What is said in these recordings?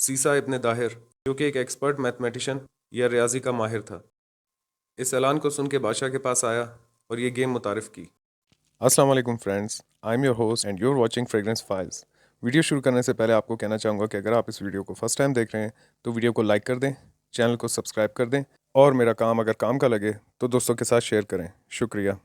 सीसा इब्न दाहिर, जो कि एक एक्सपर्ट मैथमेटिशियन या रियाजी का माहिर था, इस ऐलान को सुन के बादशाह के पास आया और ये गेम मुतारिफ की। अस्सलाम वालेकुम friends, I am your host and you are watching fragrance files. Video शुरू करने से पहले आपको कहना चाहूँगा कि अगर आप इस वीडियो को फर्स्ट टाइम देख रहे हैं तो वीडियो को लाइक कर दें, चैनल को सब्सक्राइब कर दें और मेरा काम अगर काम का लगे तो दोस्तों के साथ शेयर करें। शुक्रिया।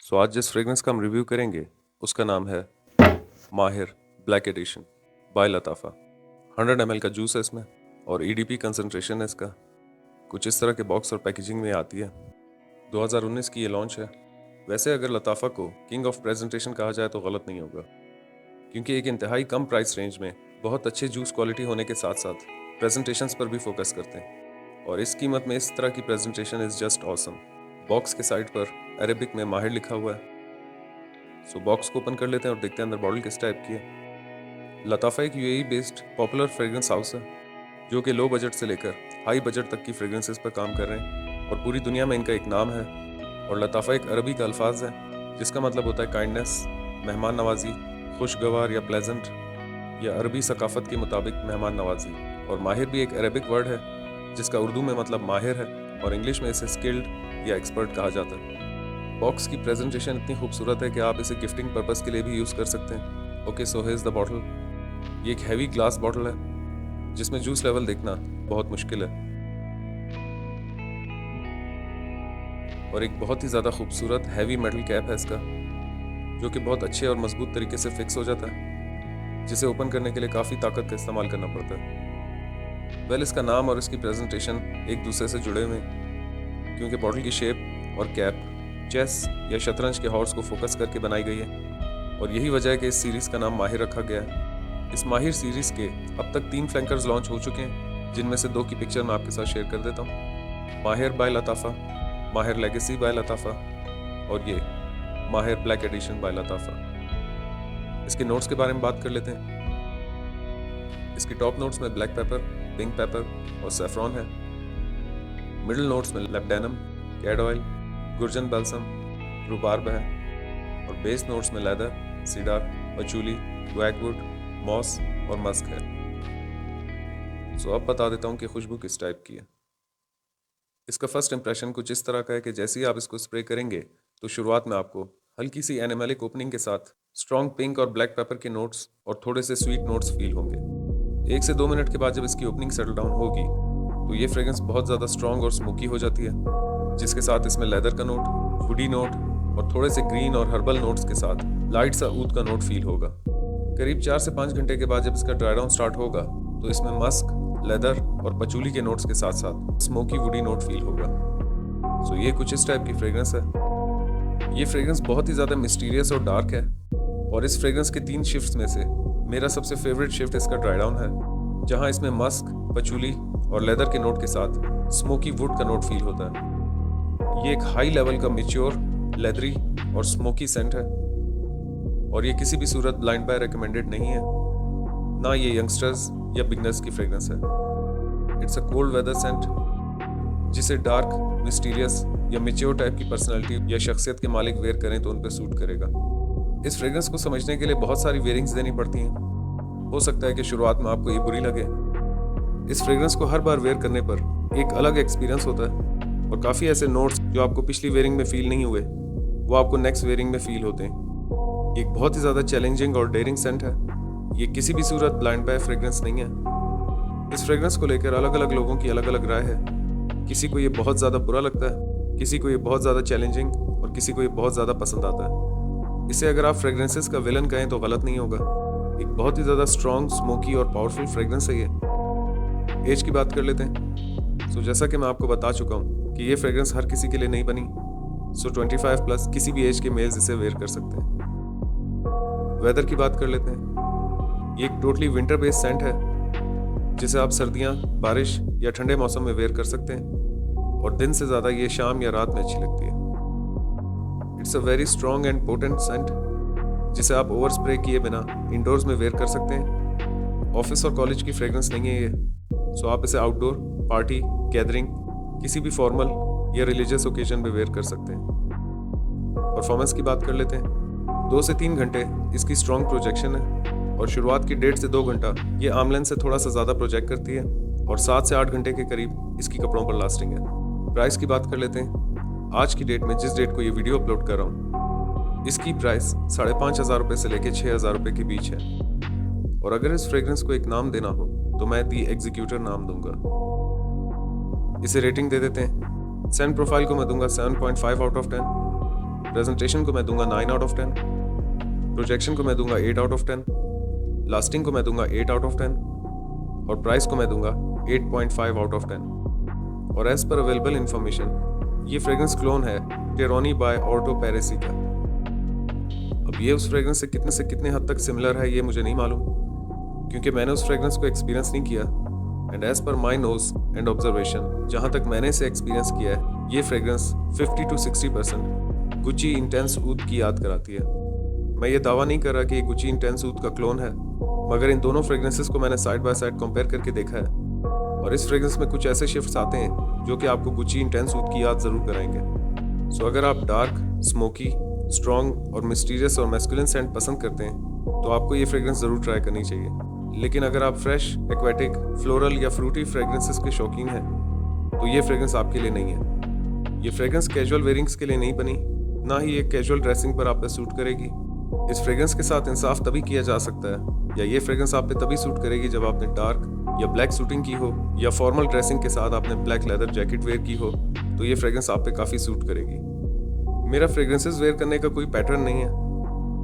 सो आज जिस फ्रेग्रेंस का हम रिव्यू करेंगे उसका नाम है माहिर ब्लैक एडिशन बाय लताफ़ा। 100 ml का जूस है इसमें और EDP कंसंट्रेशन है इसका। कुछ इस तरह के बॉक्स और पैकेजिंग में आती है। 2019 की ये लॉन्च है। वैसे अगर लताफ़ा को किंग ऑफ प्रेजेंटेशन कहा जाए तो गलत नहीं होगा, क्योंकि एक इंतहाई कम प्राइस रेंज में बहुत अच्छे जूस क्वालिटी होने के साथ साथ प्रेजेंटेशंस पर भी फोकस करते हैं, और इस कीमत में इस तरह की presentation is just awesome. Box के साइड पर अरेबिक में माहिर लिखा हुआ है। सो बॉक्स को ओपन कर लेते हैं और देखते हैं अंदर बॉटल किस टाइप की है। लताफ़ा एक UAE based popular fragrance house है जो कि लो बजट से लेकर हाई बजट तक की फ्रेग्रेंसेस पर काम कर रहे हैं, और पूरी दुनिया में इनका एक नाम है। और लताफ़ा एक अरबी का अल्फाज है जिसका मतलब होता है काइंडनेस, मेहमान नवाजी, खुशगवार या प्लेजेंट, या अरबी सकाफत के मुताबिक मेहमान नवाजी। और माहिर भी एक अरेबिक वर्ड है जिसका उर्दू में मतलब माहिर है और इंग्लिश में इसे स्किल्ड या एक्सपर्ट कहा जाता है। बॉक्स की प्रेजेंटेशन इतनी खूबसूरत है कि आप इसे गिफ्टिंग पर्पस के लिए भी यूज़ कर सकते हैं। Okay, so here's the bottle. ये एक हैवी ग्लास बॉटल है जिसमें जूस लेवल देखना बहुत मुश्किल है, और एक बहुत ही ज़्यादा खूबसूरत हैवी मेटल कैप है इसका, जो कि बहुत अच्छे और मजबूत तरीके से फिक्स हो जाता है, जिसे ओपन करने के लिए काफ़ी ताकत का इस्तेमाल करना पड़ता है। वेल, इसका नाम और इसकी प्रेजेंटेशन एक दूसरे से जुड़े हुए हैं, क्योंकि बॉटल की शेप और कैप चेस या शतरंज के हॉर्स को फोकस करके बनाई गई है, और यही वजह है कि इस सीरीज़ का नाम माहिर रखा गया है। इस माहिर सीरीज़ के अब तक 3 फ्लैंकर्स लॉन्च हो चुके हैं, जिनमें से 2 की पिक्चर मैं आपके साथ शेयर कर देता हूँ। माहिर बाय लताफ़ा, माहिर लेगेसी बाय लताफ़ा, और ये माहिर ब्लैक एडिशन बाय लताफ़ा। इसके नोट्स के बारे में बात कर लेते हैं। इसकी टॉप नोट्स में ब्लैक पेपर, पिंक पेपर और सैफरॉन है। मिडिल नोट्स में लेबडेनम, कैड ऑयल, गुर्जन बल्सम, रूबार्ब है, और बेस नोट्स में लेदर, सीडार, पचूली, वैगवुड, मॉस और मस्क है। सो अब बता देता हूँ कि खुशबू किस टाइप की है। इसका फर्स्ट इंप्रेशन कुछ इस तरह का है कि जैसे ही आप इसको स्प्रे करेंगे तो शुरुआत में आपको हल्की सी एनिमेलिक ओपनिंग के साथ स्ट्रॉन्ग पिंक और ब्लैक पेपर के नोट्स और थोड़े से स्वीट नोट्स फील होंगे। 1 से 2 मिनट के बाद जब इसकी ओपनिंग सेटल डाउन होगी तो ये फ्रेग्रेंस बहुत ज़्यादा स्ट्रॉन्ग और स्मोकी हो जाती है, जिसके साथ इसमें लेदर का नोट, वुडी नोट और थोड़े से ग्रीन और हर्बल नोट्स के साथ लाइट सा ऊद का नोट फील होगा। करीब 4 से 5 घंटे के बाद जब इसका ड्राई डाउन स्टार्ट होगा तो इसमें मस्क, लेदर और पचूली के नोट्स के साथ साथ स्मोकी वुडी नोट फील होगा। सो ये कुछ इस टाइप की फ्रेग्रेंस है। ये फ्रेग्रेंस बहुत ही ज़्यादा मिस्टीरियस और डार्क है, और इस फ्रेग्रेंस के 3 शिफ्ट्स में से मेरा सबसे फेवरेट शिफ्ट इसका ड्राई डाउन है, जहाँ इसमें मस्क, पचूली और लेदर के नोट के साथ स्मोकी वुड का नोट फील होता है। ये एक हाई लेवल का मैच्योर, लेदरी और स्मोकी सेंट है, और ये किसी भी सूरत ब्लाइंड बाय रिकमेंडेड नहीं है, ना ये यंगस्टर्स या बिगनर्स की फ्रेग्रेंस है। It's a cold weather scent जिसे डार्क, मिस्टीरियस या मैच्योर टाइप की पर्सनालिटी या शख्सियत के मालिक वेयर करें तो उन पर सूट करेगा। इस फ्रेग्रेंस को समझने के लिए बहुत सारी वेयरिंग्स देनी पड़ती हैं। हो सकता है कि शुरुआत में आपको ये बुरी लगे। इस फ्रेग्रेंस को हर बार वेयर करने पर एक अलग एक्सपीरियंस होता है, और काफ़ी ऐसे नोट्स जो आपको पिछली वेयरिंग में फील नहीं हुए वो आपको नेक्स्ट वेयरिंग में फील होते हैं। ये एक बहुत ही ज़्यादा चैलेंजिंग और डेयरिंग सेंट है। ये किसी भी सूरत ब्लाइंड बाय फ्रेग्रेंस नहीं है। इस फ्रेग्रेंस को लेकर अलग अलग लोगों की अलग अलग राय है। किसी को ये बहुत ज़्यादा बुरा लगता है, किसी को ये बहुत ज़्यादा चैलेंजिंग, और किसी को ये बहुत ज़्यादा पसंद आता है। इसे अगर आप फ्रेग्रेंसेस का विलन कहें तो गलत नहीं होगा। एक बहुत ही ज़्यादा स्ट्रॉन्ग, स्मोकी और पावरफुल फ्रेग्रेंस है ये। एज की बात कर लेते हैं। सो जैसा कि मैं आपको बता चुका हूँ कि ये फ्रेग्रेंस हर किसी के लिए नहीं बनी। सो 25 प्लस किसी भी एज के मेल्स इसे वेयर कर सकते हैं। वेदर की बात कर लेते हैं। ये एक टोटली विंटर बेस्ड सेंट है जिसे आप सर्दियाँ, बारिश या ठंडे मौसम में वेयर कर सकते हैं, और दिन से ज़्यादा ये शाम या रात में अच्छी लगती है। It's a very strong and potent scent जिसे आप ओवर स्प्रे किए बिना इंडोर्स में वेयर कर सकते हैं। ऑफिस और कॉलेज की फ्रेग्रेंस नहीं है ये, सो आप इसे आउटडोर पार्टी, गैदरिंग, किसी भी फॉर्मल या रिलीजियस ओकेजन में वेयर कर सकते हैं। परफॉर्मेंस की बात कर लेते हैं। 2 से 3 घंटे इसकी स्ट्रॉन्ग प्रोजेक्शन है और शुरुआत की 1.5 से 2 घंटा ये आमलन से थोड़ा सा ज़्यादा प्रोजेक्ट करती है और 7 से 8 घंटे के करीब इसकी कपड़ों पर लास्टिंग है। प्राइस की बात कर लेते हैं। आज की डेट में जिस डेट को ये वीडियो अपलोड कर रहा हूँ, इसकी प्राइस 5,500 रुपये से लेकर 6,000 रुपये के बीच है। और अगर इस फ्रेग्रेंस को एक नाम देना हो तो मैं दी एग्जीक्यूटर नाम दूंगा। इसे रेटिंग दे देते हैं। सेंट प्रोफाइल को मैं दूंगा 7.5 आउट ऑफ 10, प्रेजेंटेशन को मैं दूंगा 9 आउट ऑफ 10, प्रोजेक्शन को मैं दूंगा 8 आउट ऑफ 10, लास्टिंग को मैं दूंगा 8 आउट ऑफ 10 और प्राइस को मैं दूंगा 8.5 आउट ऑफ 10। और एज पर अवेलेबल इंफॉर्मेशन ये फ्रेग्रेंस क्लोन है टेरोनी बाय ऑर्टो पेरेसी का। अब ये उस फ्रेग्रेंस से कितने हद तक सिमिलर है ये मुझे नहीं मालूम, क्योंकि मैंने उस फ्रेग्रेंस को एक्सपीरियंस नहीं किया। And as per my nose and observation, जहाँ तक मैंने इसे एक्सपीरियंस किया है, ये फ्रेग्रेंस 50 to 60% गुची इंटेंस ऊद की याद कराती है। मैं ये दावा नहीं कर रहा कि ये गुची इंटेंस ऊद का क्लोन है, मगर इन दोनों फ्रेग्रेंसेस को मैंने साइड बाय साइड कंपेयर करके देखा है और इस फ्रेग्रेंस में कुछ ऐसे शिफ्ट्स आते हैं जो कि आपको गुची इंटेंस ऊद की याद ज़रूर कराएंगे। सो अगर आप डार्क, स्मोकी, स्ट्रॉन्ग और मिस्टीरियस और मैस्कुलिन सेंट पसंद करते हैं तो आपको ये फ्रेग्रेंस ज़रूर ट्राई करनी चाहिए। लेकिन अगर आप फ्रेश, एक्वेटिक, फ्लोरल या फ्रूटी फ्रेग्रेंसेस के शौकीन हैं तो ये फ्रेग्रेंस आपके लिए नहीं है। ये फ्रेग्रेंस कैजुअल वेयरिंग्स के लिए नहीं बनी, ना ही ये कैजुअल ड्रेसिंग पर आप पे सूट करेगी। इस फ्रेग्रेंस के साथ इंसाफ तभी किया जा सकता है, या ये फ्रेग्रेंस आप पे तभी सूट करेगी जब आपने डार्क या ब्लैक सूटिंग की हो या फॉर्मल ड्रेसिंग के साथ आपने ब्लैक लेदर जैकेट वेयर की हो, तो ये फ्रेग्रेंस आप पे काफ़ी सूट करेगी। मेरा फ्रेग्रेंसेस वेयर करने का कोई पैटर्न नहीं है,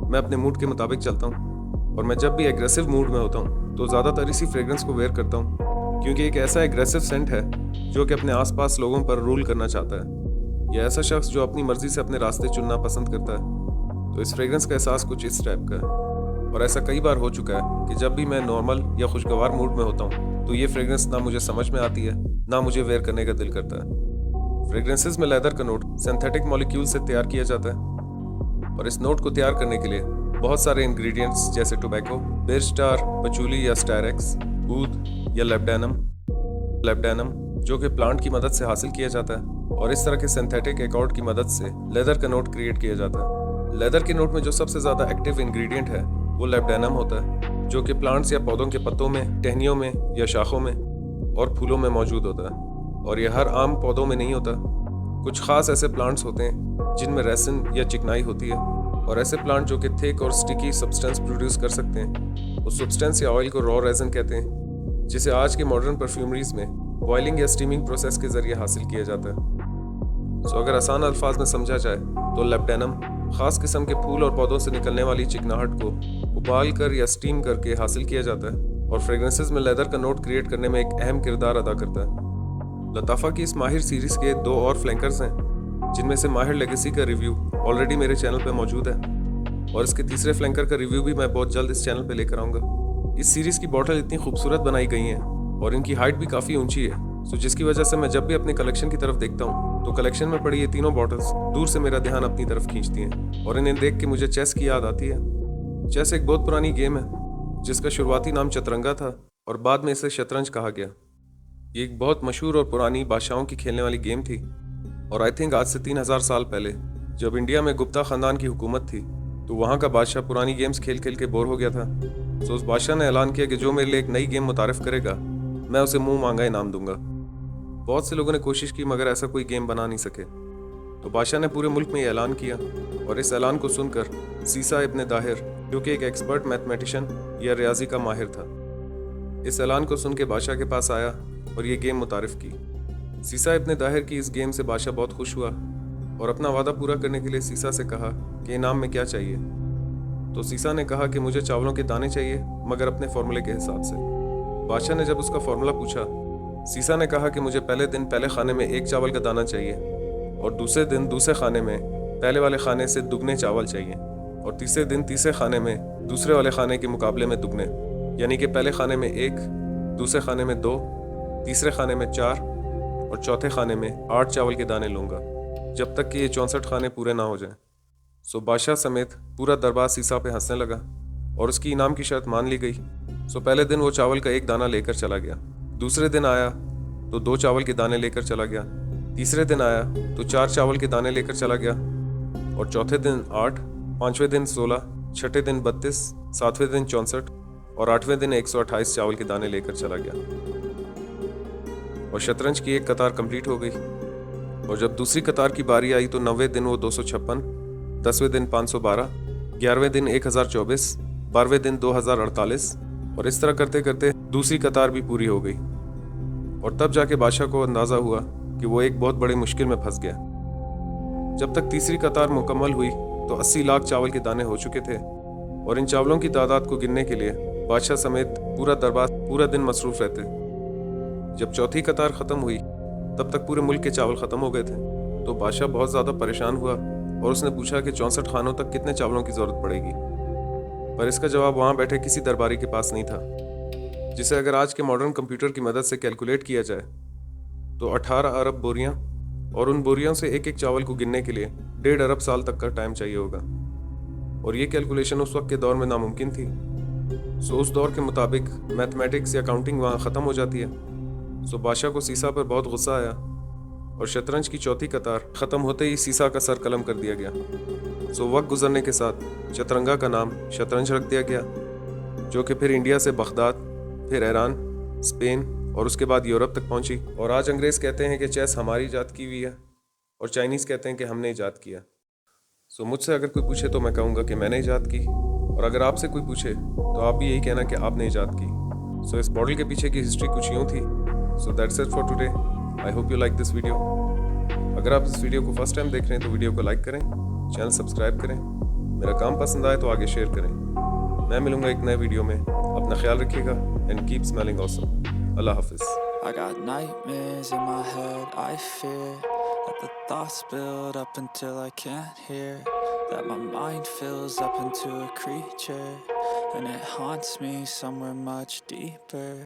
मैं अपने मूड के मुताबिक चलता हूँ और मैं जब भी एग्रेसिव मूड में होता हूँ तो ज़्यादातर इसी फ्रेग्रेंस को वेयर करता हूँ, क्योंकि एक ऐसा एग्रेसिव सेंट है जो कि अपने आसपास लोगों पर रूल करना चाहता है, या ऐसा शख्स जो अपनी मर्जी से अपने रास्ते चुनना पसंद करता है। तो इस फ्रेग्रेंस का एहसास कुछ इस टाइप का है। और ऐसा कई बार हो चुका है कि जब भी मैं नॉर्मल या खुशगवार मूड में होता हूँ तो ये फ्रेग्रेंस ना मुझे समझ में आती है, ना मुझे वेयर करने का दिल करता है। फ्रेग्रेंसेस में लेदर का नोट सिंथेटिक मॉलिक्यूल से तैयार किया जाता है और इस नोट को तैयार करने के लिए बहुत सारे इंग्रेडिएंट्स जैसे टोबैको, बियर स्टार, पचूली या स्टायरेक्स, ऊद या लेब्डेनम जो कि प्लांट की मदद से हासिल किया जाता है, और इस तरह के सिंथेटिक एकॉर्ड की मदद से लेदर का नोट क्रिएट किया जाता है। लेदर के नोट में जो सबसे ज़्यादा एक्टिव इंग्रेडिएंट है वो लेब्डेनम होता है, जो कि प्लांट्स या पौधों के पत्तों में, टहनियों में या शाखों में और फूलों में मौजूद होता है। और यह हर आम पौधों में नहीं होता। कुछ खास ऐसे प्लांट्स होते हैं जिनमें रेसिन या चिकनाई होती है, और ऐसे प्लांट जो कि थिक और स्टिकी सब्सटेंस प्रोड्यूस कर सकते हैं, उस सब्सटेंस या ऑयल को रॉ रेजिन कहते हैं, जिसे आज के मॉडर्न परफ्यूमरीज में बॉइलिंग या स्टीमिंग प्रोसेस के जरिए हासिल किया जाता है। सो अगर आसान अल्फाज में समझा जाए तो लेब्डेनम खास किस्म के फूल और पौधों से निकलने वाली चिकनाहट को उबाल कर या स्टीम करके हासिल किया जाता है, और फ्रेग्रेंसेस में लेदर का नोट क्रिएट करने में एक अहम किरदार अदा करता है। लताफ़ा की इस माहिर सीरीज़ के 2 और फ्लैंकर्स हैं, जिनमें से माहिर लेगेसी का रिव्यू ऑलरेडी मेरे चैनल पर मौजूद है, और इसके तीसरे फ्लैंकर का रिव्यू भी मैं बहुत जल्द इस चैनल पर लेकर आऊँगा। इस सीरीज़ की बॉटल इतनी खूबसूरत बनाई गई हैं और इनकी हाइट भी काफ़ी ऊंची है, सो जिसकी वजह से मैं जब भी अपने कलेक्शन की तरफ देखता हूँ तो कलेक्शन में पड़ी ये तीनों बॉटल्स दूर से मेरा ध्यान अपनी तरफ खींचती हैं, और इन्हें देख के मुझे चेस की याद आती है। चेस एक बहुत पुरानी गेम है जिसका शुरुआती नाम चतरंगा था और बाद में इसे शतरंज कहा गया। ये एक बहुत मशहूर और पुरानी बादशाहों की खेलने वाली गेम थी, और आई थिंक आज से 3000 साल पहले जब इंडिया में गुप्ता ख़ानदान की हुकूमत थी तो वहाँ का बादशाह पुरानी गेम्स खेल खेल के बोर हो गया था। तो उस बादशाह ने ऐलान किया कि जो मेरे लिए एक नई गेम मुतारिफ करेगा मैं उसे मुंह मांगा इनाम दूंगा। बहुत से लोगों ने कोशिश की मगर ऐसा कोई गेम बना नहीं सके, तो बादशाह ने पूरे मुल्क में ये ऐलान किया, और इस ऐलान को सुनकर सीसा इब्न दाहिर जो कि एक एक्सपर्ट मैथमेटिशियन या रियाजी का माहिर था, इस ऐलान को सुन के बादशाह के पास आया और ये गेम मुतारिफ की। सीसा इब्न दाहिर की इस गेम से बादशाह बहुत खुश हुआ और अपना वादा पूरा करने के लिए सीसा से कहा कि इनाम में क्या चाहिए। तो सीसा ने कहा कि मुझे चावलों के दाने चाहिए, मगर अपने फॉर्मूले के हिसाब से। बादशाह ने जब उसका फॉर्मूला पूछा, सीसा ने कहा कि मुझे पहले दिन पहले खाने में 1 चावल का दाना चाहिए, और दूसरे दिन दूसरे खाने में पहले वाले खाने से दुगने चावल चाहिए, और तीसरे दिन तीसरे खाने में दूसरे वाले खाने के मुकाबले में दुगने, यानी कि पहले खाने में 1, दूसरे खाने में 2, तीसरे खाने में 4, और चौथे खाने में 8 चावल के दाने लूँगा, जब तक कि ये 64 खाने पूरे ना हो जाएं। सो बादशाह समेत पूरा दरबार सीसा पे हंसने लगा और उसकी इनाम की शर्त मान ली गई। सो पहले दिन वो चावल का एक दाना लेकर चला गया। दूसरे दिन आया तो 2 चावल के दाने लेकर चला गया। तीसरे दिन आया तो 4 चावल के दाने लेकर चला गया और चौथे दिन 8, पाँचवें दिन 16, छठे दिन 32, सातवें दिन 64 और 8वें दिन 128 चावल के दाने लेकर चला गया। और शतरंज की एक कतार कंप्लीट हो गई। और जब दूसरी कतार की बारी आई तो 9वें दिन वो 256, 10वें दिन 512, 11वें दिन 1024, 12वें दिन 2048 और इस तरह करते करते दूसरी कतार भी पूरी हो गई। और तब जाके बादशाह को अंदाज़ा हुआ कि वो एक बहुत बड़ी मुश्किल में फंस गया। जब तक तीसरी कतार मुकम्मल हुई तो 80 लाख चावल के दाने हो चुके थे और इन चावलों की तादाद को गिनने के लिए बादशाह समेत पूरा दरबार पूरा दिन मसरूफ रहते। जब चौथी कतार ख़त्म हुई तब तक पूरे मुल्क के चावल ख़त्म हो गए थे। तो बादशाह बहुत ज़्यादा परेशान हुआ और उसने पूछा कि 64 खानों तक कितने चावलों की ज़रूरत पड़ेगी। पर इसका जवाब वहाँ बैठे किसी दरबारी के पास नहीं था, जिसे अगर आज के मॉडर्न कंप्यूटर की मदद से कैलकुलेट किया जाए तो 18 अरब बोरियां, और उन बोरियों से एक एक चावल को गिनने के लिए 1.5 अरब साल तक का टाइम चाहिए होगा। और ये कैलकुलेशन उस वक्त के दौर में नामुमकिन थी। सो उस दौर के मुताबिक मैथमेटिक्स या काउंटिंग वहाँ ख़त्म हो जाती है। सो बादशाह को सीसा पर बहुत गुस्सा आया और शतरंज की चौथी कतार ख़त्म होते ही सीसा का सर कलम कर दिया गया। सो वक्त गुजरने के साथ चतरंगा का नाम शतरंज रख दिया गया, जो कि फिर इंडिया से बगदाद, फिर ईरान, स्पेन और उसके बाद यूरोप तक पहुंची। और आज अंग्रेज़ कहते हैं कि चेस हमारी ईजाद की हुई है और चाइनीज़ कहते हैं कि हमने ईजाद किया। सो मुझसे अगर कोई पूछे तो मैं कहूँगा कि मैंने ईजाद की, और अगर आपसे कोई पूछे तो आप भी यही कहना कि आपने ईजाद की। सो इस मॉडल के पीछे की हिस्ट्री कुछ यूँ थी। So that's it for today. I hope you like this video. अगर आप इस वीडियो को फर्स्ट टाइम देख रहे हैं तो वीडियो को लाइक करें, चैनल सब्सक्राइब करें, मेरा काम पसंद आए तो आगे शेयर करें। मैं मिलूंगा एक नए वीडियो में। अपना ख्याल रखिएगा एंड कीप स्मेलिंग ऑसम। अल्लाह हाफिज़। I got nightmares in my head, I fear that the thoughts build up until I can't hear, that my mind fills up into a creature and it haunts me somewhere much deeper.